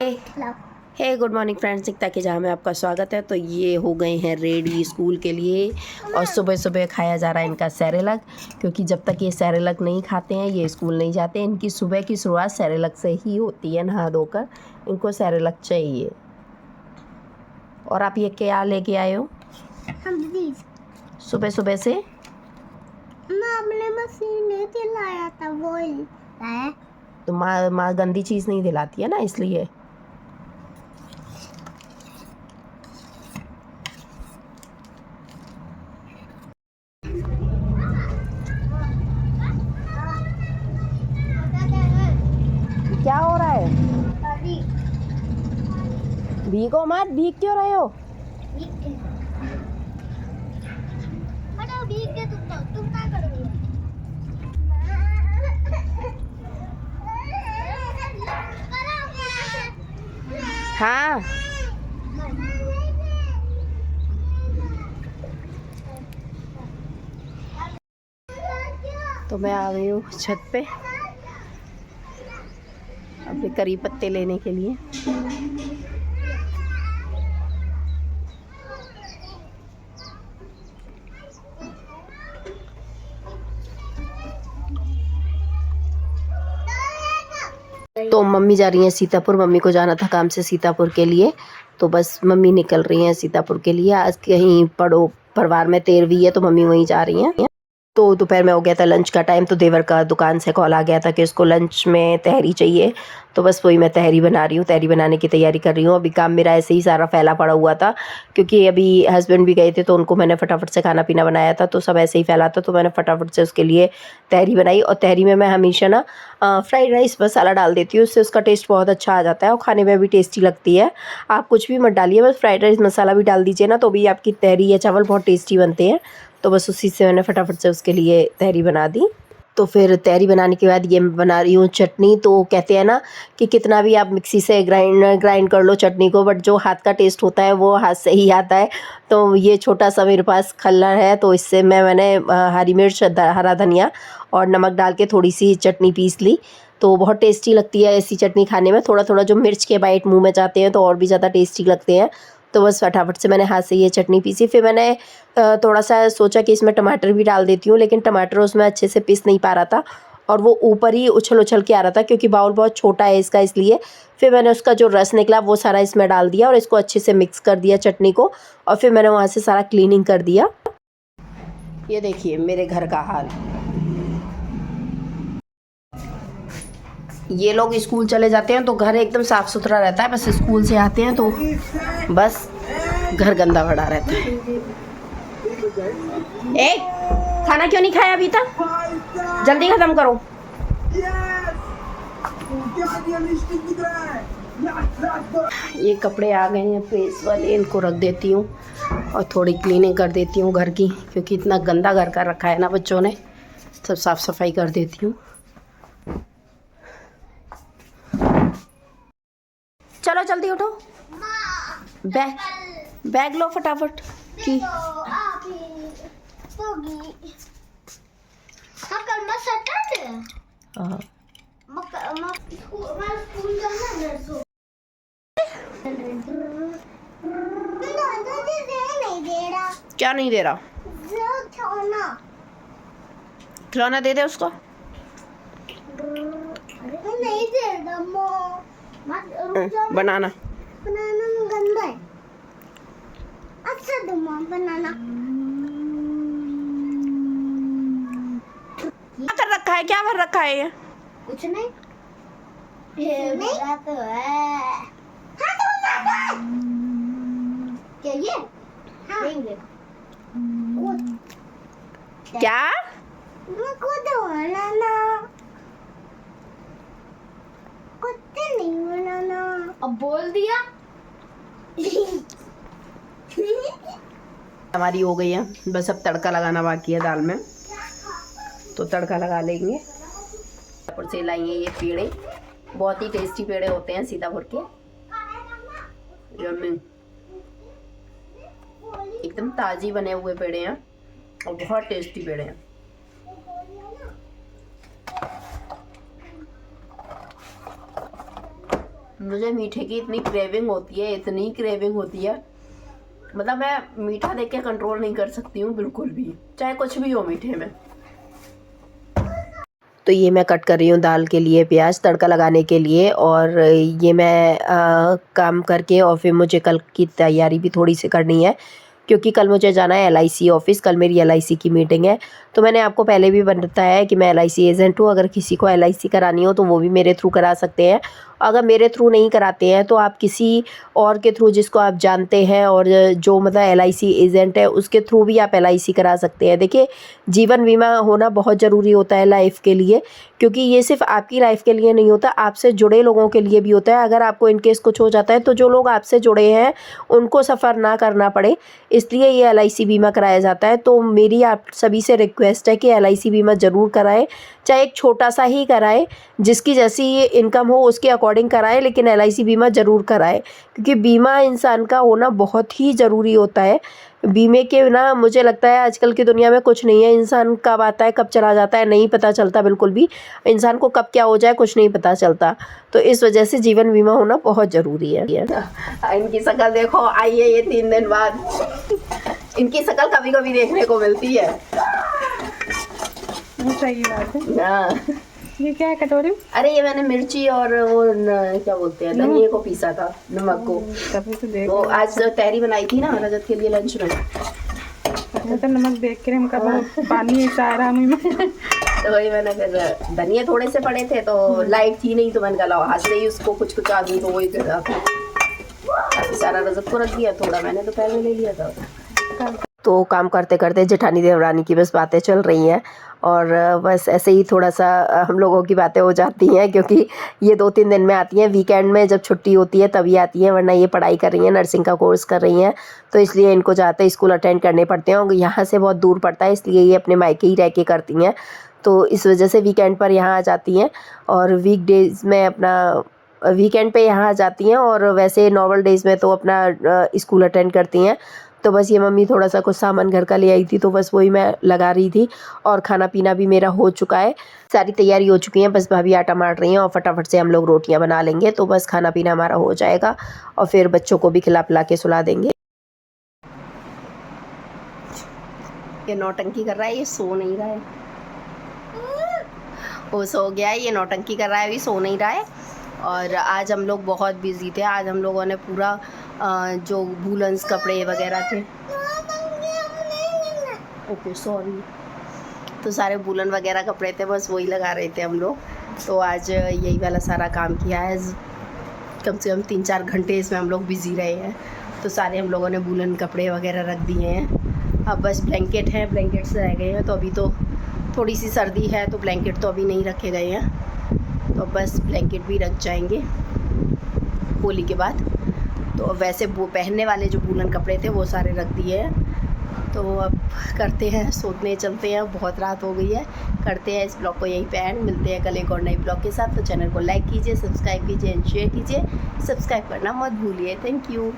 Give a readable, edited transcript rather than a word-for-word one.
हे good morning friends, एकता के जहाँ में आपका स्वागत है। तो ये हो गए हैं रेडी स्कूल के लिए और सुबह सुबह खाया जा रहा है इनका सेरेलक, क्योंकि जब तक ये सेरेलक नहीं खाते हैं ये स्कूल नहीं जाते। इनकी सुबह की शुरुआत सेरेलक से ही होती है, नहा धोकर इनको सेरेलक चाहिए। और आप ये क्या लेके आए हो सुबह सुबह से? हमने मशीन नहीं दिलाया था, वो है तो माँ गंदी चीज़ नहीं दिलाती है ना, इसलिए। क्या हो रहा है? भीगो मत, भीग क्यों रहे हो? भीग के तुम क्या करोगे? हाँ, तो मैं आ गई हूँ छत पे अपने करी पत्ते लेने के लिए। तो मम्मी जा रही हैं सीतापुर, मम्मी को जाना था काम से सीतापुर के लिए, तो बस मम्मी निकल रही हैं सीतापुर के लिए। आज कहीं पड़ो परिवार में 13वीं है तो मम्मी वहीं जा रही हैं। तो दोपहर में हो गया था लंच का टाइम, तो देवर का दुकान से कॉल आ गया था कि उसको लंच में तहरी चाहिए। तो बस वही मैं तहरी बना रही हूँ, तहरी बनाने की तैयारी कर रही हूँ। अभी काम मेरा ऐसे ही सारा फैला पड़ा हुआ था, क्योंकि अभी हस्बैंड भी गए थे तो उनको मैंने फटाफट से खाना पीना बनाया था, तो सब ऐसे ही फैला था। तो मैंने फटाफट से उसके लिए तहरी बनाई। और तहरी में मैं हमेशा ना फ्राइड राइस मसाला डाल देती हूँ, उससे उसका टेस्ट बहुत अच्छा आ जाता है और खाने में भी टेस्टी लगती है। आप कुछ भी मत डालिए, बस फ्राइड राइस मसाला भी डाल दीजिए ना, तो भी आपकी तहरी या चावल बहुत टेस्टी बनते हैं। तो बस उसी से मैंने फटाफट से उसके लिए तहरी बना दी। तो फिर तहरी बनाने के बाद ये मैं बना रही हूँ चटनी। तो कहते हैं ना कि कितना भी आप मिक्सी से ग्राइंड कर लो चटनी को, बट जो हाथ का टेस्ट होता है वो हाथ से ही आता है। तो ये छोटा सा मेरे पास खल्लर है, तो इससे मैंने हरी मिर्च, हरा धनिया और नमक डाल के थोड़ी सी चटनी पीस ली। तो बहुत टेस्टी लगती है ऐसी चटनी खाने में। थोड़ा थोड़ा जो मिर्च के बाइट मुँह में जाते हैं तो और भी ज़्यादा टेस्टी लगते हैं। तो बस फटाफट से मैंने हाथ से ये चटनी पीसी। फिर मैंने थोड़ा सा सोचा कि इसमें टमाटर भी डाल देती हूँ, लेकिन टमाटर उसमें अच्छे से पीस नहीं पा रहा था और वो ऊपर ही उछल उछल के आ रहा था, क्योंकि बाउल बहुत छोटा है इसका, इसलिए। फिर मैंने उसका जो रस निकला वो सारा इसमें डाल दिया और इसको अच्छे से मिक्स कर दिया चटनी को, और फिर मैंने वहाँ से सारा क्लीनिंग कर दिया। ये देखिए मेरे घर का हाल। ये लोग स्कूल चले जाते हैं तो घर एकदम साफ़ सुथरा रहता है, बस स्कूल से आते हैं तो बस घर गंदा पड़ा रहता है। ए, खाना क्यों नहीं खाया अभी तक? जल्दी खत्म करो। ये कपड़े आ गए हैं प्रेस वाले, इनको रख देती हूँ और थोड़ी क्लीनिंग कर देती हूँ घर की, क्योंकि इतना गंदा घर का रखा है ना बच्चों ने। सब साफ़ सफाई कर देती हूँ। चलो जल्दी उठो, बैग लो फटाफट की। क्या नहीं दे रहा? खिलौना दे दे उसको। नहीं दे रहा, बनाना गंदा है। अच्छा दो बनाना। क्या कर रखा है, क्या भर रखा है ये? कुछ नहीं, मेरा तो है। हाँ तो क्या ये? हाँ। क्या? बनाना कुछ नहीं बनाना। अब बोल दिया। हमारी हो गई है, बस अब तड़का लगाना बाकी है दाल में, तो तड़का लगा लेंगे। सीतापुर से लाएंगे ये पेड़े, बहुत ही टेस्टी पेड़े होते हैं सीतापुर के, एकदम ताज़ी बने हुए पेड़े हैं और बहुत टेस्टी पेड़े हैं। मुझे मीठे की इतनी क्रेविंग होती है, इतनी क्रेविंग होती है, मतलब मैं मीठा देख के कंट्रोल नहीं कर सकती हूँ बिल्कुल भी, चाहे कुछ भी हो मीठे में। तो ये मैं कट कर रही हूँ दाल के लिए प्याज तड़का लगाने के लिए, और ये मैं काम करके और फिर मुझे कल की तैयारी भी थोड़ी सी करनी है, क्योंकि कल मुझे जाना है LIC ऑफिस। कल मेरी LIC की मीटिंग है। तो मैंने आपको पहले भी बताया है कि मैं LIC एजेंट हूँ। अगर किसी को LIC करानी हो तो वो भी मेरे थ्रू करा सकते हैं। अगर मेरे थ्रू नहीं कराते हैं तो आप किसी और के थ्रू, जिसको आप जानते हैं और जो मतलब LIC एजेंट है, उसके थ्रू भी आप LIC करा सकते हैं। देखिए, जीवन बीमा होना बहुत ज़रूरी होता है लाइफ के लिए, क्योंकि ये सिर्फ आपकी लाइफ के लिए नहीं होता, आपसे जुड़े लोगों के लिए भी होता है। अगर आपको इनकेस कुछ हो जाता है तो जो लोग आपसे जुड़े हैं उनको सफ़र ना करना पड़े, इसलिए ये LIC बीमा कराया जाता है। तो मेरी आप सभी से रिक्वेस्ट है कि LIC बीमा ज़रूर कराएं, चाहे एक छोटा सा ही कराएं, जिसकी जैसी इनकम हो उसके अकॉर्डिंग कराएं, लेकिन LIC बीमा ज़रूर कराएं, क्योंकि बीमा इंसान का होना बहुत ही ज़रूरी होता है। बीमे के बिना मुझे लगता है आजकल की दुनिया में कुछ नहीं है। इंसान कब आता है कब चला जाता है नहीं पता चलता, बिल्कुल भी इंसान को कब क्या हो जाए कुछ नहीं पता चलता। तो इस वजह से जीवन बीमा होना बहुत ज़रूरी है। इनकी शक्ल देखो, आई है ये 3 दिन बाद। इनकी शक्ल कभी कभी देखने को मिलती है। सही बात है। हाँ, ये क्या है कटोरी? अरे ये मैंने मिर्ची और वो क्या बोलते हैं, धनिया को पीसा था, नमक को। तभी तो देख वो आज तहरी बनाई थी ना रजत के लिए लंच में, तो नमक देख के हमका पानी ऐसा आ रहा मुंह में। तो वही मैंने फिर धनिया थोड़े से पड़े थे तो लाइट थी नहीं, तो मैंने कहा हाथ से ही उसको कुछ आदमी तो वही कर रहा था। सारा रजत को रख दिया, थोड़ा मैंने दोपहर में ले लिया था। तो काम करते करते जेठानी देवरानी की बस बातें चल रही हैं, और बस ऐसे ही थोड़ा सा हम लोगों की बातें हो जाती हैं, क्योंकि ये 2-3 दिन में आती हैं। वीकेंड में जब छुट्टी होती है तभी आती हैं, वरना ये पढ़ाई कर रही हैं, नर्सिंग का कोर्स कर रही हैं, तो इसलिए इनको जाते स्कूल अटेंड करने पड़ते हैं, और यहाँ से बहुत दूर पड़ता है, इसलिए ये अपने मायके ही रह के करती हैं। तो इस वजह से वीकेंड पर यहाँ आ जाती हैं, और वीकडेज़ में अपना वीकेंड पे यहाँ आ जाती हैं, और वैसे नॉर्मल डेज़ में तो अपना स्कूल अटेंड करती हैं। तो बस ये मम्मी थोड़ा सा कुछ सामान घर का ले आई थी, तो बस वही मैं लगा रही थी, और खाना पीना भी मेरा हो चुका है, सारी तैयारी हो चुकी है। बस भाभी आटा मार रही हैं और फटाफट से हम लोग रोटियां बना लेंगे, तो बस खाना पीना हमारा हो जाएगा, और फिर बच्चों को भी खिला पिला के सुला देंगे। ये नौटंकी कर रहा है, ये सो नहीं रहा है। वो सो गया है, ये नौटंकी कर रहा है, अभी सो नहीं रहा है। और आज हम लोग बहुत बिजी थे। आज हम लोगों ने पूरा जो वूलन्स कपड़े वगैरह थे, ओके सॉरी, तो सारे वूलन वगैरह कपड़े थे, बस वही लगा रहे थे हम लोग। तो आज यही वाला सारा काम किया है। कम से कम 3-4 घंटे इसमें हम लोग बिज़ी रहे हैं। तो सारे हम लोगों ने वूलन कपड़े वगैरह रख दिए हैं। अब बस ब्लैंकेट हैं, ब्लैंकेट्स रह गए हैं। तो अभी तो थोड़ी सी सर्दी है, तो ब्लैंकेट तो अभी नहीं रखे गए हैं, तो बस ब्लैंकेट भी रख जाएंगे होली के बाद। तो वैसे वो पहनने वाले जो वूलन कपड़े थे वो सारे रख दिए हैं। तो अब करते हैं, सोने चलते हैं, बहुत रात हो गई है। करते हैं इस ब्लॉग को यहीं पे एंड। मिलते हैं कल एक और नई ब्लॉग के साथ। तो चैनल को लाइक कीजिए, सब्सक्राइब कीजिए एंड शेयर कीजिए। सब्सक्राइब करना मत भूलिए। Thank you.